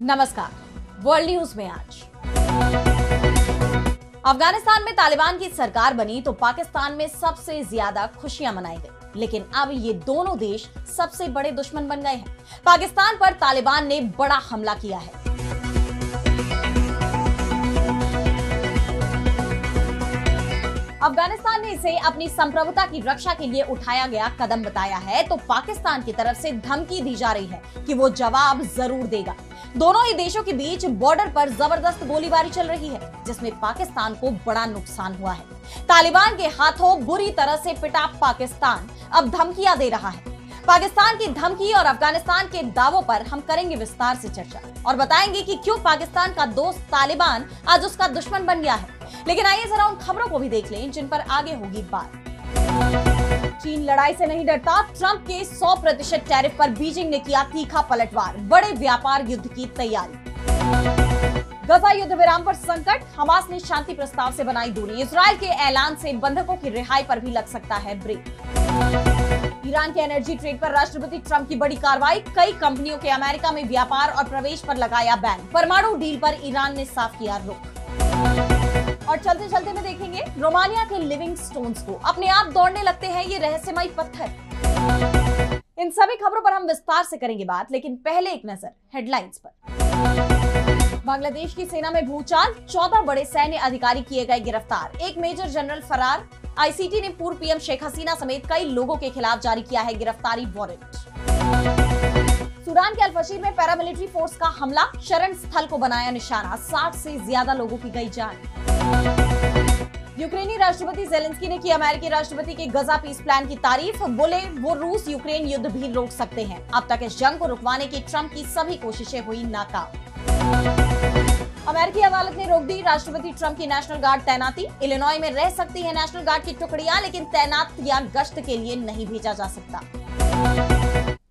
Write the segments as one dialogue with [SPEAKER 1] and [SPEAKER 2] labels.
[SPEAKER 1] नमस्कार। World news में आज अफगानिस्तान में तालिबान की सरकार बनी तो पाकिस्तान में सबसे ज्यादा खुशियां मनाई गई, लेकिन अब ये दोनों देश सबसे बड़े दुश्मन बन गए हैं। पाकिस्तान पर तालिबान ने बड़ा हमला किया है। अफगानिस्तान ने इसे अपनी संप्रभुता की रक्षा के लिए उठाया गया कदम बताया है, तो पाकिस्तान की तरफ से धमकी दी जा रही है कि वो जवाब जरूर देगा। दोनों ही देशों के बीच बॉर्डर पर जबरदस्त गोलीबारी चल रही है, जिसमें पाकिस्तान को बड़ा नुकसान हुआ है। तालिबान के हाथों बुरी तरह से पिटा पाकिस्तान अब धमकियां दे रहा है। पाकिस्तान की धमकी और अफगानिस्तान के दावों पर हम करेंगे विस्तार से चर्चा और बताएंगे कि क्यों पाकिस्तान का दोस्त तालिबान आज उसका दुश्मन बन गया है। लेकिन आइए जरा उन खबरों को भी देख लें जिन पर आगे होगी बात। चीन लड़ाई से नहीं डरता, ट्रंप के 100% टैरिफ पर बीजिंग ने किया तीखा पलटवार, बड़े व्यापार युद्ध की तैयारी। गजा युद्ध विराम पर संकट, हमास ने शांति प्रस्ताव से बनाई दूरी। इजरायल के ऐलान से बंधकों की रिहाई पर भी लग सकता है ब्रेक। ईरान के एनर्जी ट्रेड पर राष्ट्रपति ट्रंप की बड़ी कार्रवाई, कई कंपनियों के अमेरिका में व्यापार और प्रवेश पर लगाया बैन। परमाणु डील पर ईरान ने साफ किया रुख। और चलते चलते में देखेंगे रोमानिया के लिविंग स्टोन्स को अपने आप दौड़ने लगते हैं ये रहस्यमयी पत्थर। इन सभी खबरों पर हम विस्तार से करेंगे बात, लेकिन पहले एक नजर हेडलाइंस पर। बांग्लादेश की सेना में भूचाल, 14 बड़े सैन्य अधिकारी किए गए गिरफ्तार, एक मेजर जनरल फरार। आईसीटी ने पूर्व पीएम शेख हसीना समेत कई लोगों के खिलाफ जारी किया है गिरफ्तारी वारंट। सूडान के अल-फशीर में पैरामिलिट्री फोर्स का हमला, शरण स्थल को बनाया निशाना, 60 से ज्यादा लोगों की गई जान। यूक्रेनी राष्ट्रपति जेलेंस्की ने की अमेरिकी राष्ट्रपति के गजा पीस प्लान की तारीफ, बोले वो रूस यूक्रेन युद्ध भी रोक सकते हैं। अब तक इस जंग को रुकवाने की ट्रंप की सभी कोशिशें हुई नाकाम। अमेरिकी अदालत ने रोक दी राष्ट्रपति ट्रंप की नेशनल गार्ड तैनाती। इलिनॉय में रह सकती है नेशनल गार्ड की टुकड़ियां, लेकिन तैनात या गश्त के लिए नहीं भेजा जा सकता।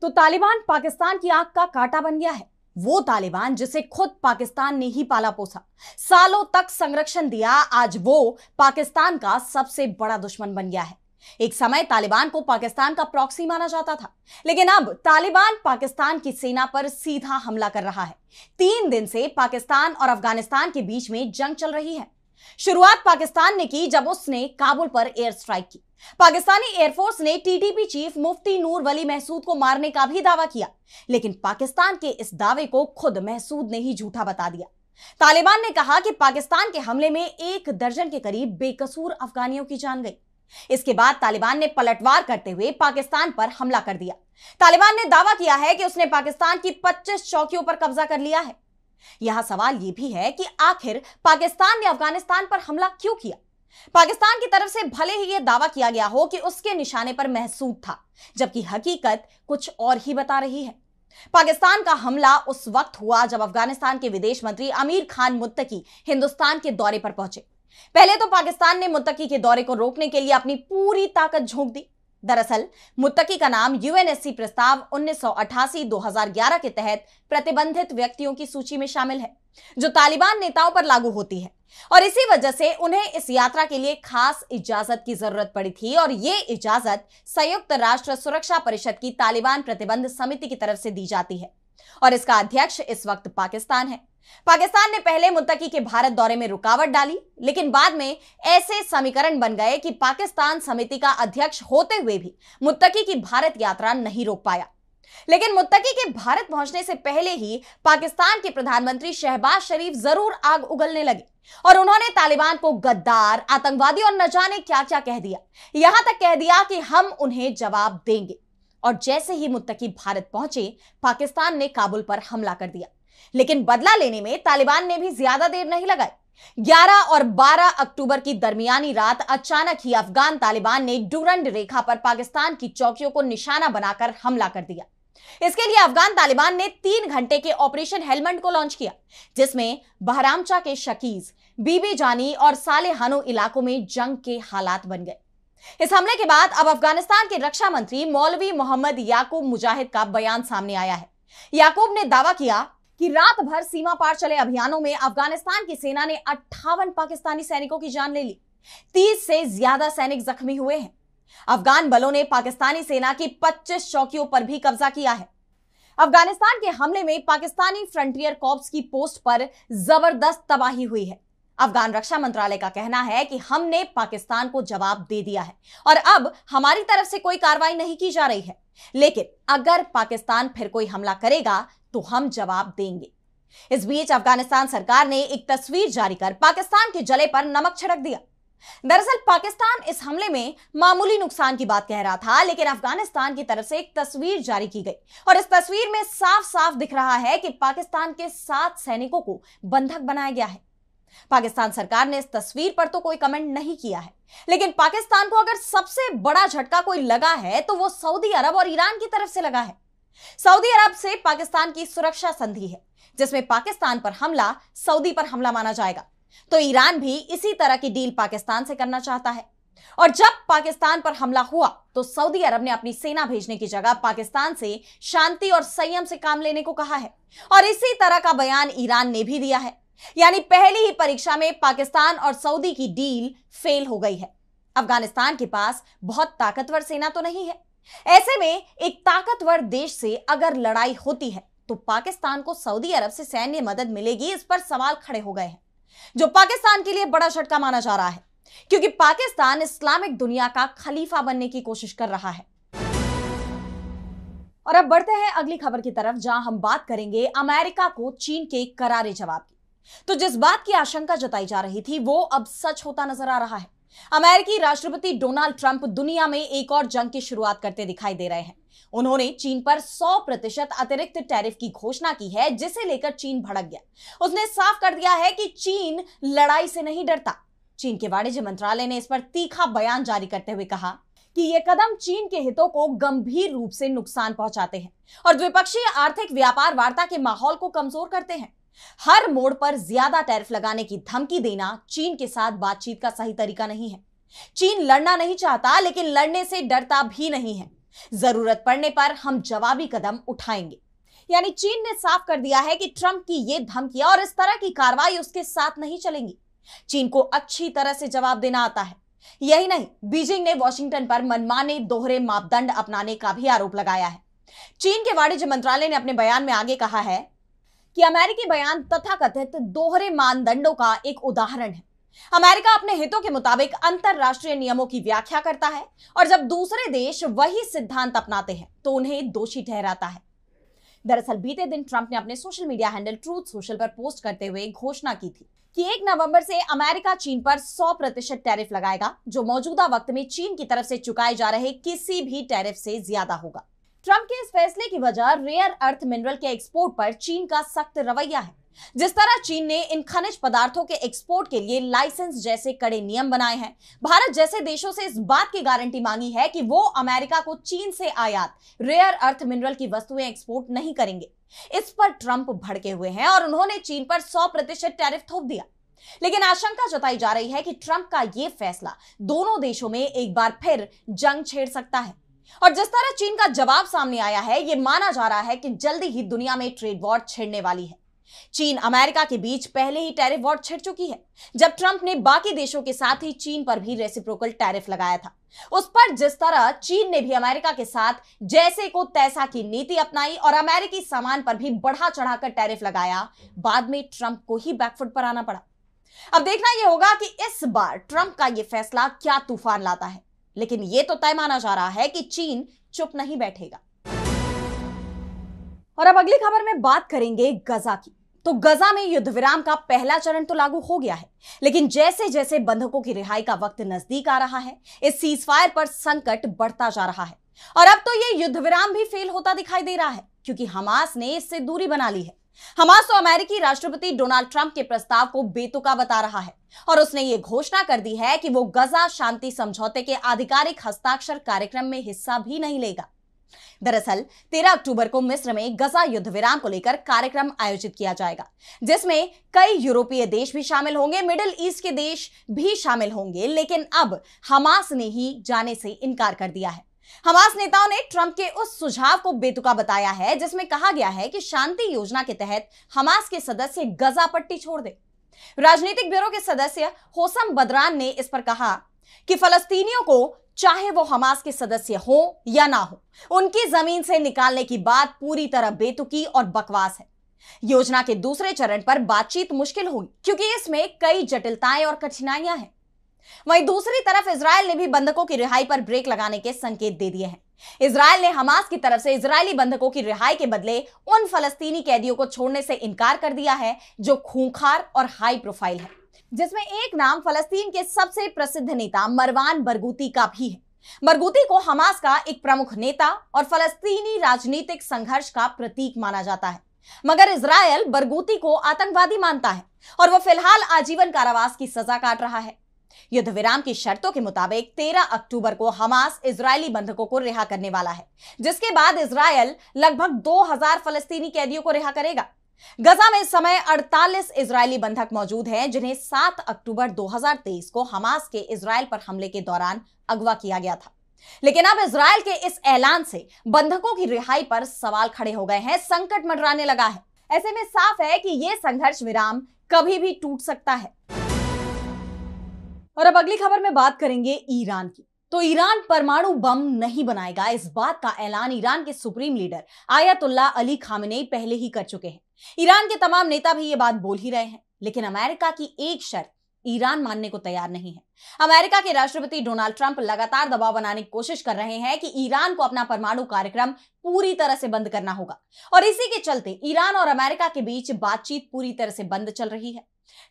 [SPEAKER 1] तो तालिबान पाकिस्तान की आंख का कांटा बन गया है। वो तालिबान जिसे खुद पाकिस्तान ने ही पाला पोसा, सालों तक संरक्षण दिया, आज वो पाकिस्तान का सबसे बड़ा दुश्मन बन गया है। एक समय तालिबान को पाकिस्तान का प्रॉक्सी माना जाता था, लेकिन अब तालिबान पाकिस्तान की सेना पर सीधा हमला कर रहा है। 3 दिन से पाकिस्तान और अफगानिस्तान के बीच में जंग चल रही है। शुरुआत पाकिस्तान ने की जब उसने काबुल पर एयर स्ट्राइक की। पाकिस्तानी एयरफोर्स ने टीटीपी चीफ मुफ्ती नूर वली महसूद को मारने का भी दावा किया, लेकिन पाकिस्तान के इस दावे को खुद महसूद ने ही झूठा बता दिया। तालिबान ने कहा कि पाकिस्तान के हमले में 1 दर्जन के करीब बेकसूर अफगानियों की जान गई। इसके बाद तालिबान ने पलटवार करते हुए पाकिस्तान पर हमला कर दिया। तालिबान ने दावा किया है कि उसने पाकिस्तान की 25 चौकियों पर कब्जा कर लिया है। यहां सवाल यह भी है कि आखिर पाकिस्तान ने अफगानिस्तान पर हमला क्यों किया। पाकिस्तान की तरफ से भले ही यह दावा किया गया हो कि उसके निशाने पर महसूद था, जबकि हकीकत कुछ और ही बता रही है। पाकिस्तान का हमला उस वक्त हुआ जब अफगानिस्तान के विदेश मंत्री अमीर खान मुत्तकी हिंदुस्तान के दौरे पर पहुंचे। पहले तो पाकिस्तान ने मुत्तकी के दौरे को रोकने के लिए अपनी पूरी ताकत झोंक दी। दरअसल मुत्तकी का नाम यूएनएससी प्रस्ताव 1988-2011 के तहत प्रतिबंधित व्यक्तियों की सूची में शामिल है, जो तालिबान नेताओं पर लागू होती है, और इसी वजह से उन्हें इस यात्रा के लिए खास इजाजत की जरूरत पड़ी थी। और ये इजाजत संयुक्त राष्ट्र सुरक्षा परिषद की तालिबान प्रतिबंध समिति की तरफ से दी जाती है, और इसका अध्यक्ष इस वक्त पाकिस्तान है। पाकिस्तान ने पहले मुत्तकी के भारत दौरे में रुकावट डाली, लेकिन बाद में ऐसे समीकरण बन गए कि पाकिस्तान समिति का अध्यक्ष होते हुए भी मुत्तकी की भारत यात्रा नहीं रोक पाया। लेकिन मुत्तकी के भारत पहुंचने से पहले ही पाकिस्तान के प्रधानमंत्री शहबाज शरीफ जरूर आग उगलने लगे, और उन्होंने तालिबान को गद्दार, आतंकवादी और न जाने क्या क्या कह दिया। यहां तक कह दिया कि हम उन्हें जवाब देंगे। और जैसे ही मुत्तकी भारत पहुंचे, पाकिस्तान ने काबुल पर हमला कर दिया। लेकिन बदला लेने में तालिबान ने भी ज्यादा देर नहीं लगाई। 11 और 12 अक्टूबर की दरमियानी रात अचानक ही अफगान तालिबान ने डुरंड रेखा पर पाकिस्तान की चौकियों को निशाना बनाकर हमला कर दिया। इसके लिए अफगान तालिबान ने 3 घंटे के ऑपरेशन हेलमंड को लॉन्च किया, जिसमें बहरामचा के शकीज, बीबी जानी और सालेहानो इलाकों में जंग के हालात बन गए। इस हमले के बाद अब अफगानिस्तान के रक्षा मंत्री मौलवी मोहम्मद याकूब मुजाहिद का बयान सामने आया है। याकूब ने दावा किया कि रात भर सीमा पार चले अभियानों में अफगानिस्तान की सेना ने 58 पाकिस्तानी सैनिकों की जान ले ली। 30 से ज्यादा सैनिक जख्मी हुए हैं। अफगान बलों ने पाकिस्तानी सेना की 25 चौकियों पर भी कब्जा किया है। अफगानिस्तान के हमले में पाकिस्तानी फ्रंटियर कॉर्प्स की पोस्ट पर जबरदस्त तबाही हुई है। अफगान रक्षा मंत्रालय का कहना है कि हमने पाकिस्तान को जवाब दे दिया है और अब हमारी तरफ से कोई कार्रवाई नहीं की जा रही है, लेकिन अगर पाकिस्तान फिर कोई हमला करेगा तो हम जवाब देंगे। इस बीच अफगानिस्तान सरकार ने एक तस्वीर जारी कर पाकिस्तान के जले पर नमक छिड़क दिया। दरअसल पाकिस्तान इस हमले में मामूली नुकसान की बात कह रहा था, लेकिन अफगानिस्तान की तरफ से एक तस्वीर जारी की गई और इस तस्वीर में साफ साफ दिख रहा है कि पाकिस्तान के 7 सैनिकों को बंधक बनाया गया है। पाकिस्तान सरकार ने इस तस्वीर पर तो कोई कमेंट नहीं किया है, लेकिन पाकिस्तान को अगर सबसे बड़ा झटका कोई लगा है तो वो सऊदी अरब और ईरान की तरफ से लगा है। सऊदी अरब से पाकिस्तान की सुरक्षा संधि है, जिसमें पाकिस्तान पर हमला सऊदी पर हमला माना जाएगा, तो ईरान भी इसी तरह की डील पाकिस्तान से करना चाहता है। और जब पाकिस्तान पर हमला हुआ तो सऊदी अरब ने अपनी सेना भेजने की जगह पाकिस्तान से शांति और संयम से काम लेने को कहा है और इसी तरह का बयान ईरान ने भी दिया है। यानी पहली ही परीक्षा में पाकिस्तान और सऊदी की डील फेल हो गई है। अफगानिस्तान के पास बहुत ताकतवर सेना तो नहीं है, ऐसे में एक ताकतवर देश से अगर लड़ाई होती है तो पाकिस्तान को सऊदी अरब से सैन्य मदद मिलेगी, इस पर सवाल खड़े हो गए हैं, जो पाकिस्तान के लिए बड़ा झटका माना जा रहा है, क्योंकि पाकिस्तान इस्लामिक दुनिया का खलीफा बनने की कोशिश कर रहा है। और अब बढ़ते हैं अगली खबर की तरफ, जहां हम बात करेंगे अमेरिका को चीन के करारे जवाब की। तो जिस बात की आशंका जताई जा रही थी वो अब सच होता नजर आ रहा है। अमेरिकी राष्ट्रपति डोनाल्ड ट्रंप दुनिया में एक और जंग की शुरुआत करते दिखाई दे रहे हैं। उन्होंने चीन पर 100% अतिरिक्त टैरिफ की घोषणा की है, जिसे लेकर चीन भड़क गया। उसने साफ कर दिया है कि चीन लड़ाई से नहीं डरता। चीन के वाणिज्य मंत्रालय ने इस पर तीखा बयान जारी करते हुए कहा कि ये कदम चीन के हितों को गंभीर रूप से नुकसान पहुंचाते हैं और द्विपक्षीय आर्थिक व्यापार वार्ता के माहौल को कमजोर करते हैं। हर मोड़ पर ज्यादा टैरिफ लगाने की धमकी देना चीन के साथ बातचीत का सही तरीका नहीं है। चीन लड़ना नहीं चाहता, लेकिन लड़ने से डरता भी नहीं है। जरूरत पड़ने पर हम जवाबी कदम उठाएंगे। यानी चीन ने साफ कर दिया है कि ट्रंप की ये धमकियां और इस तरह की कार्रवाई उसके साथ नहीं चलेंगी। चीन को अच्छी तरह से जवाब देना आता है। यही नहीं, बीजिंग ने वॉशिंगटन पर मनमाने दोहरे मापदंड अपनाने का भी आरोप लगाया है। चीन के वाणिज्य मंत्रालय ने अपने बयान में आगे कहा है कि अमेरिकी बयान तथाकथित दोहरे मानदंडों का एक उदाहरण है। अमेरिका अपने हितों के मुताबिक अंतरराष्ट्रीय नियमों की व्याख्या करता है और जब दूसरे देश वही सिद्धांत अपनाते हैं तो उन्हें दोषी ठहराता है। दरअसल बीते दिन ट्रंप ने अपने social media handle truth social पर पोस्ट करते हुए घोषणा की थी कि 1 नवंबर से अमेरिका चीन पर 100% टैरिफ लगाएगा, जो मौजूदा वक्त में चीन की तरफ से चुकाए जा रहे किसी भी टैरिफ से ज्यादा होगा। ट्रंप के इस फैसले की वजह रेयर अर्थ मिनरल के एक्सपोर्ट पर चीन का सख्त रवैया है। जिस तरह चीन ने इन खनिज पदार्थों के एक्सपोर्ट के लिए लाइसेंस जैसे कड़े नियम बनाए हैं, भारत जैसे देशों से इस बात की गारंटी मांगी है कि वो अमेरिका को चीन से आयात रेयर अर्थ मिनरल की वस्तुएं एक्सपोर्ट नहीं करेंगे। इस पर ट्रंप भड़के हुए हैं और उन्होंने चीन पर 100% टैरिफ थोप दिया। लेकिन आशंका जताई जा रही है कि ट्रंप का यह फैसला दोनों देशों में एक बार फिर जंग छेड़ सकता है। और जिस तरह चीन का जवाब सामने आया है, यह माना जा रहा है कि जल्दी ही दुनिया में ट्रेड वॉर छिड़ने वाली है। चीन अमेरिका के बीच पहले ही टैरिफ वॉर छिड़ चुकी है, जब ट्रंप ने बाकी देशों के साथ ही चीन पर भी रेसिप्रोकल टैरिफ लगाया था। उस पर जिस तरह चीन ने भी अमेरिका के साथ जैसे को तैसा की नीति अपनाई और अमेरिकी सामान पर भी बढ़ा चढ़ाकर टैरिफ लगाया, बाद में ट्रंप को ही बैकफुट पर आना पड़ा। अब देखना यह होगा कि इस बार ट्रंप का यह फैसला क्या तूफान लाता है, लेकिन यह तो तय माना जा रहा है कि चीन चुप नहीं बैठेगा। और अब अगली खबर में बात करेंगे गजा की। तो गजा में युद्ध विराम का पहला चरण तो लागू हो गया है, लेकिन जैसे जैसे बंधकों की रिहाई का वक्त नजदीक आ रहा है, इस सीजफायर पर संकट बढ़ता जा रहा है। और अब तो यह युद्ध विराम भी फेल होता दिखाई दे रहा है, क्योंकि हमास ने इससे दूरी बना ली है। हमास तो अमेरिकी राष्ट्रपति डोनाल्ड ट्रंप के प्रस्ताव को बेतुका बता रहा है और उसने ये घोषणा कर दी है कि वो गजा शांति समझौते के आधिकारिक हस्ताक्षर कार्यक्रम में हिस्सा भी नहीं लेगा। दरअसल 13 अक्टूबर को मिस्र में गजा युद्ध विराम को लेकर कार्यक्रम आयोजित किया जाएगा, जिसमें कई यूरोपीय देश भी शामिल होंगे, मिडिल ईस्ट के देश भी शामिल होंगे। लेकिन अब हमास ने ही जाने से इनकार कर दिया है। हमास नेताओं ने ट्रंप के उस सुझाव को बेतुका बताया है जिसमें कहा गया है कि शांति योजना के तहत हमास के सदस्य गजा पट्टी छोड़ दे। राजनीतिक ब्यूरो के सदस्य होसम बदरान ने इस पर कहा कि फलस्तीनियों को चाहे वो हमास के सदस्य हो या ना हो, उनकी जमीन से निकालने की बात पूरी तरह बेतुकी और बकवास है। योजना के दूसरे चरण पर बातचीत मुश्किल होगी क्योंकि इसमें कई जटिलताएं और कठिनाइयां हैं। वहीं दूसरी तरफ इजरायल ने भी बंधकों की रिहाई पर ब्रेक लगाने के संकेत दे दिए हैं। इजरायल ने हमास की तरफ से इजरायली बंधकों की रिहाई के बदले उन फलस्तीनी कैदियों को छोड़ने से इनकार कर दिया है जो खूंखार और हाई प्रोफाइल है, जिसमें एक नाम फलस्तीन के सबसे प्रसिद्ध नेता मरवान बरगूती का भी है। बरगूती को हमास का एक प्रमुख नेता और फलस्तीनी राजनीतिक संघर्ष का प्रतीक माना जाता है, मगर इजरायल बरगूती को आतंकवादी मानता है और वह फिलहाल आजीवन कारावास की सजा काट रहा है। युद्ध विराम की शर्तों के मुताबिक 13 अक्टूबर को हमास इजरायली बंधकों को रिहा करने वाला है, जिसके बाद इजरायल लगभग 2000 फलस्तीनी कैदियों को रिहा करेगा। गजा में इस समय 48 इजरायली बंधक मौजूद हैं, जिन्हें 7 अक्टूबर 2023 को हमास के इजरायल पर हमले के दौरान अगवा किया गया था। लेकिन अब इजरायल के इस ऐलान से बंधकों की रिहाई पर सवाल खड़े हो गए हैं, संकट मंडराने लगा है। ऐसे में साफ है कि यह संघर्ष विराम कभी भी टूट सकता है। और अब अगली खबर में बात करेंगे ईरान की। तो ईरान परमाणु बम नहीं बनाएगा, इस बात का ऐलान ईरान के supreme leader Ayatollah Ali Khamenei पहले ही कर चुके हैं। ईरान के तमाम नेता भी ये बात बोल ही रहे हैं, लेकिन अमेरिका की एक शर्त ईरान मानने को तैयार नहीं है। अमेरिका के राष्ट्रपति डोनाल्ड ट्रंप लगातार दबाव बनाने की कोशिश कर रहे हैं कि ईरान को अपना परमाणु कार्यक्रम पूरी तरह से बंद करना होगा, और इसी के चलते ईरान और अमेरिका के बीच बातचीत पूरी तरह से बंद चल रही है।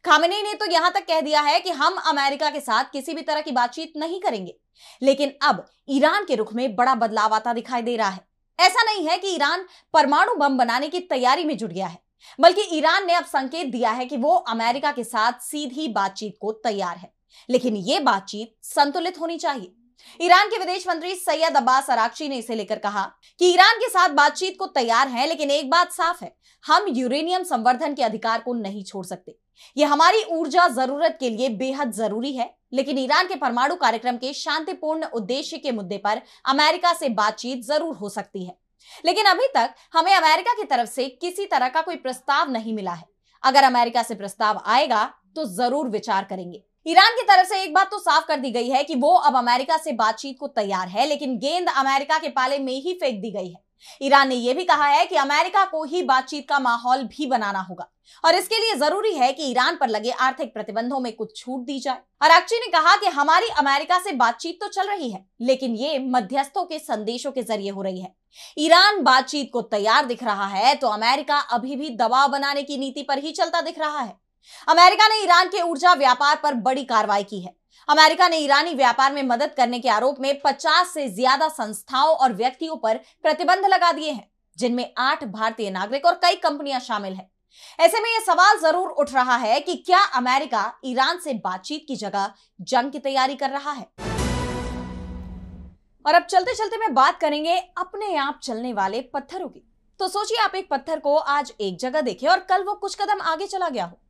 [SPEAKER 1] खामेनेई ने तो यहां तक कह दिया है कि हम अमेरिका के साथ किसी भी तरह की बातचीत नहीं करेंगे। लेकिन अब ईरान के रुख में बड़ा बदलाव आता दिखाई दे रहा है। ऐसा नहीं है कि ईरान परमाणु बम बनाने की तैयारी में जुट गया है, बल्कि ईरान ने अब संकेत दिया है कि वो अमेरिका के साथ सीधी बातचीत को तैयार है, लेकिन यह बातचीत संतुलित होनी चाहिए। ईरान के विदेश मंत्री सैयद अब्बास अराक्ची ने इसे लेकर कहा कि ईरान के साथ बातचीत को तैयार हैं, लेकिन एक बात साफ है, हम यूरेनियम संवर्धन के अधिकार को नहीं छोड़ सकते। यह हमारी ऊर्जा जरूरत के लिए बेहद जरूरी है, लेकिन ईरान के परमाणु कार्यक्रम के शांतिपूर्ण उद्देश्य के मुद्दे पर अमेरिका से बातचीत जरूर हो सकती है। लेकिन अभी तक हमें अमेरिका की तरफ से किसी तरह का कोई प्रस्ताव नहीं मिला है। अगर अमेरिका से प्रस्ताव आएगा तो जरूर विचार करेंगे। ईरान की तरफ से एक बात तो साफ कर दी गई है कि वो अब अमेरिका से बातचीत को तैयार है, लेकिन गेंद अमेरिका के पाले में ही फेंक दी गई है। ईरान ने यह भी कहा है कि अमेरिका को ही बातचीत का माहौल भी बनाना होगा, और इसके लिए जरूरी है कि ईरान पर लगे आर्थिक प्रतिबंधों में कुछ छूट दी जाए। अराक्ची ने कहा कि हमारी अमेरिका से बातचीत तो चल रही है, लेकिन ये मध्यस्थों के संदेशों के जरिए हो रही है। ईरान बातचीत को तैयार दिख रहा है तो अमेरिका अभी भी दबाव बनाने की नीति पर ही चलता दिख रहा है। अमेरिका ने ईरान के ऊर्जा व्यापार पर बड़ी कार्रवाई की है। अमेरिका ने ईरानी व्यापार में मदद करने के आरोप में 50 से ज्यादा संस्थाओं और व्यक्तियों पर प्रतिबंध लगा दिए हैं, जिनमें 8 भारतीय नागरिक और कई कंपनियां शामिल हैं। ऐसे में यह सवाल जरूर उठ रहा है कि क्या अमेरिका ईरान से बातचीत की जगह जंग की तैयारी कर रहा है। और अब चलते चलते मैं बात करेंगे अपने आप चलने वाले पत्थरों की। तो सोचिए आप एक पत्थर को आज एक जगह देखें और कल वो कुछ कदम आगे चला गया हो।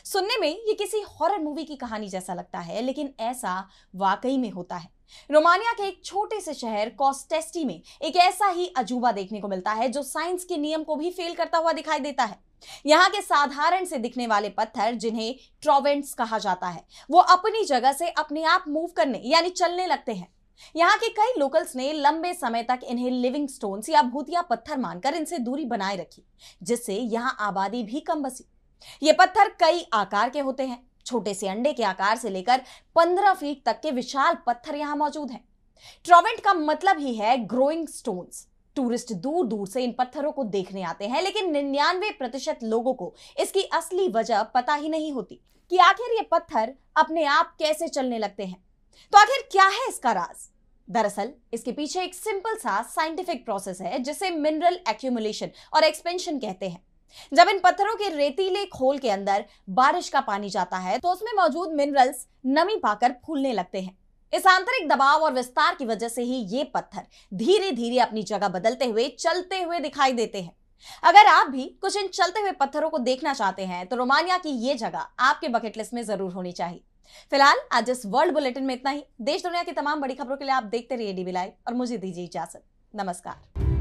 [SPEAKER 1] सुनने में ये किसी हॉरर मूवी की कहानी जैसा लगता है, लेकिन ऐसा वाकई में होता है। रोमानिया के एक छोटे से शहर कॉस्टेस्टी में एक ऐसा ही अजूबा देखने को मिलता है जो साइंस के नियम को भी फेल करता हुआ दिखाई देता है। यहाँ के साधारण से दिखने वाले पत्थर, जिन्हें ट्रोवेंट्स कहा जाता है, वो अपनी जगह से अपने आप मूव करने यानी चलने लगते हैं। यहाँ के कई लोकल्स ने लंबे समय तक इन्हें लिविंग स्टोन्स या भूतिया पत्थर मानकर इनसे दूरी बनाए रखी, जिससे यहाँ आबादी भी कम बसी। ये पत्थर कई आकार के होते हैं, छोटे से अंडे के आकार से लेकर 15 फीट तक के विशाल पत्थर यहाँ मौजूद हैं। ट्रोवेंट का मतलब ही है ग्रोइंग स्टोन्स। टूरिस्ट दूर दूर से इन पत्थरों को देखने आते हैं, लेकिन 99% लोगों को इसकी असली वजह पता ही नहीं होती कि आखिर ये पत्थर अपने आप कैसे चलने लगते हैं। तो आखिर क्या है इसका राज? दरअसल इसके पीछे एक सिंपल सा साइंटिफिक प्रोसेस है, जिसे मिनरल एक्यूमुलेशन और एक्सपेंशन कहते हैं। जब इन पत्थरों के रेतीले खोल के अंदर बारिश का पानी जाता है तो उसमें मौजूद मिनरल्स नमी पाकर फूलने लगते हैं। इस आंतरिक दबाव और विस्तार की वजह से ही ये पत्थर धीरे धीरे अपनी जगह बदलते हुए चलते हुए दिखाई देते हैं। अगर आप भी कुछ इन चलते हुए पत्थरों को देखना चाहते हैं तो रोमानिया की ये जगह आपके बकेट लिस्ट में जरूर होनी चाहिए। फिलहाल आज इस वर्ल्ड बुलेटिन में इतना ही। देश दुनिया की तमाम बड़ी खबरों के लिए आप देखते रहिए डीबी लाइव और मुझे दीजिए इजाजत। नमस्कार।